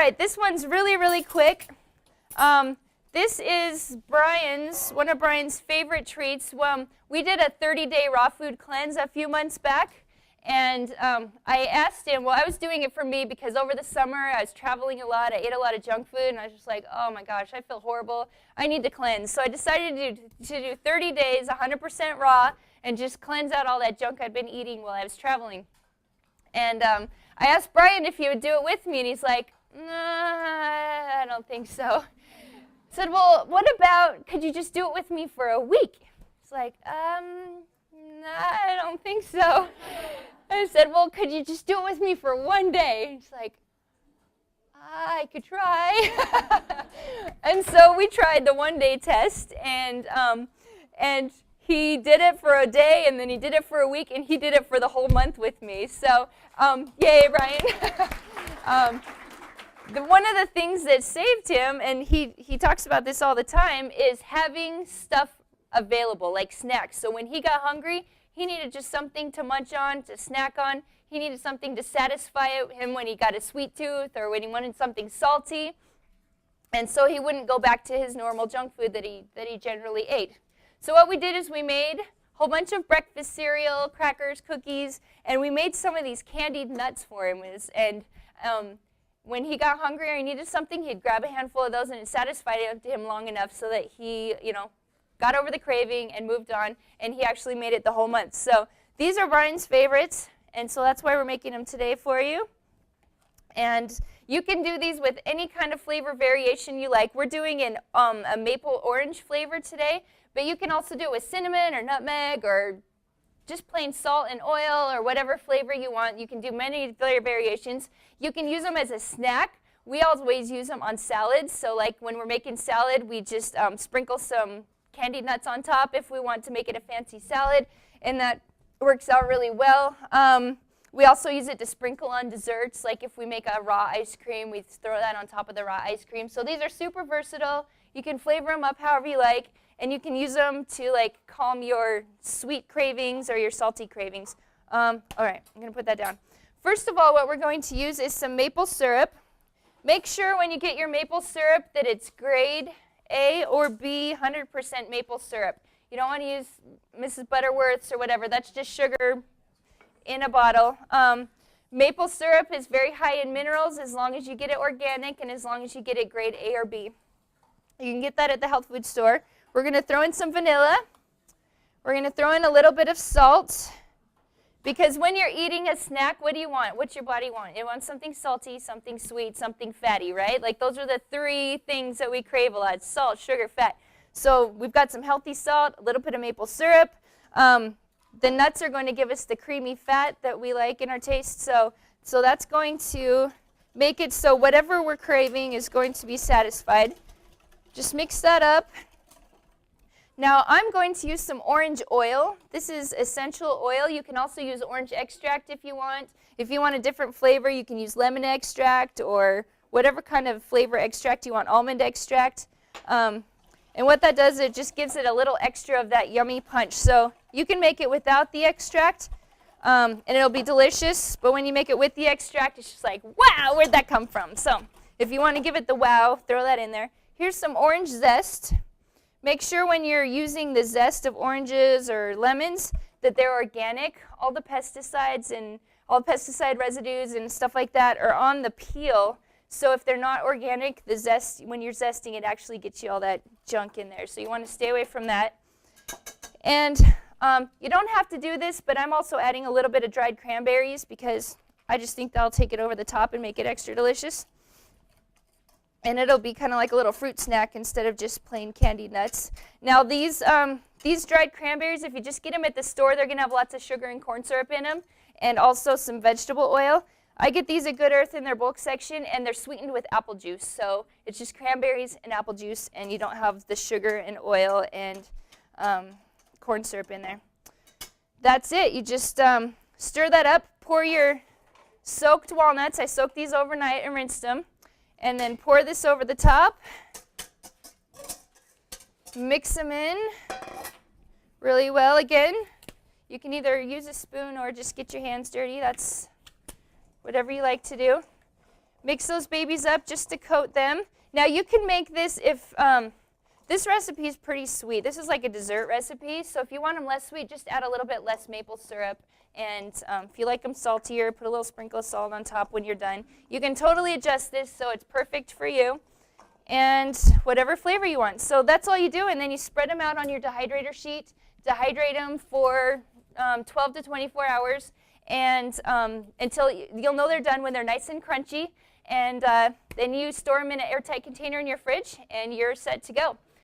right, this one's really, really quick. This is one of Brian's favorite treats. We did a 30-day raw food cleanse a few months back, and I asked him, I was doing it for me because over the summer I was traveling a lot, I ate a lot of junk food, and I was just like, oh my gosh, I feel horrible, I need to cleanse. So I decided to do 30 days, 100% raw, and just cleanse out all that junk I'd been eating while I was traveling. And I asked Brian if he would do it with me, and he's like, nah, I don't think so. I said, well, what about, could you just do it with me for a week? He's like, nah, I don't think so. I said, well, could you just do it with me for one day? He's like, I could try. And so we tried the one-day test, and he did it for a day, and then he did it for a week, and he did it for the whole month with me. So, yay, Brian. One of the things that saved him, and he talks about this all the time, is having stuff available, like snacks. So when he got hungry, he needed just something to munch on, to snack on. He needed something to satisfy him when he got a sweet tooth or when he wanted something salty. And so he wouldn't go back to his normal junk food that he generally ate. So what we did is we made a whole bunch of breakfast cereal, crackers, cookies, and we made some of these candied nuts for him. When he got hungry or he needed something, he'd grab a handful of those, and it satisfied him long enough so that he, got over the craving and moved on, and he actually made it the whole month. So these are Brian's favorites, and so that's why we're making them today for you. And you can do these with any kind of flavor variation you like. We're doing a maple orange flavor today, but you can also do it with cinnamon or nutmeg or just plain salt and oil or whatever flavor you want. You can do many variations. You can use them as a snack. We always use them on salads. So like when we're making salad, we just sprinkle some candied nuts on top if we want to make it a fancy salad, and that works out really well. We also use it to sprinkle on desserts. Like if we make a raw ice cream, we throw that on top of the raw ice cream. So these are super versatile. You can flavor them up however you like, and you can use them to like calm your sweet cravings or your salty cravings. All right, I'm going to put that down. First of all, what we're going to use is some maple syrup. Make sure when you get your maple syrup that it's grade A or B 100% maple syrup. You don't want to use Mrs. Butterworth's or whatever. That's just sugar in a bottle. Maple syrup is very high in minerals as long as you get it organic and as long as you get it grade A or B. You can get that at the health food store. We're going to throw in some vanilla. We're going to throw in a little bit of salt. Because when you're eating a snack, what do you want? What's your body want? It wants something salty, something sweet, something fatty, right? Like those are the three things that we crave a lot: salt, sugar, fat. So we've got some healthy salt, a little bit of maple syrup. The nuts are going to give us the creamy fat that we like in our taste. So that's going to make it so whatever we're craving is going to be satisfied. Just mix that up. Now I'm going to use some orange oil. This is essential oil. You can also use orange extract if you want. If you want a different flavor, you can use lemon extract or whatever kind of flavor extract you want, almond extract. And what that does, it just gives it a little extra of that yummy punch. So you can make it without the extract, and it'll be delicious. But when you make it with the extract, it's just like, wow, where'd that come from? So if you want to give it the wow, throw that in there. Here's some orange zest. Make sure when you're using the zest of oranges or lemons that they're organic. All the pesticides and all the pesticide residues and stuff like that are on the peel. So if they're not organic, the zest, when you're zesting, it actually gets you all that junk in there. So you want to stay away from that. And you don't have to do this, but I'm also adding a little bit of dried cranberries because I just think that'll take it over the top and make it extra delicious. And it'll be kind of like a little fruit snack instead of just plain candied nuts. Now these dried cranberries, if you just get them at the store, they're going to have lots of sugar and corn syrup in them, and also some vegetable oil. I get these at Good Earth in their bulk section, and they're sweetened with apple juice. So it's just cranberries and apple juice, and you don't have the sugar and oil and corn syrup in there. That's it. You just stir that up. Pour your soaked walnuts. I soaked these overnight and rinsed them. And then pour this over the top. Mix them in really well again. You can either use a spoon or just get your hands dirty. That's whatever you like to do. Mix those babies up just to coat them. Now you can make this if, this recipe is pretty sweet. This is like a dessert recipe, so if you want them less sweet, just add a little bit less maple syrup. And if you like them saltier, put a little sprinkle of salt on top when you're done. You can totally adjust this so it's perfect for you. And whatever flavor you want. So that's all you do, and then you spread them out on your dehydrator sheet. Dehydrate them for 12 to 24 hours, and until you'll know they're done when they're nice and crunchy. And then you store them in an airtight container in your fridge, and you're set to go.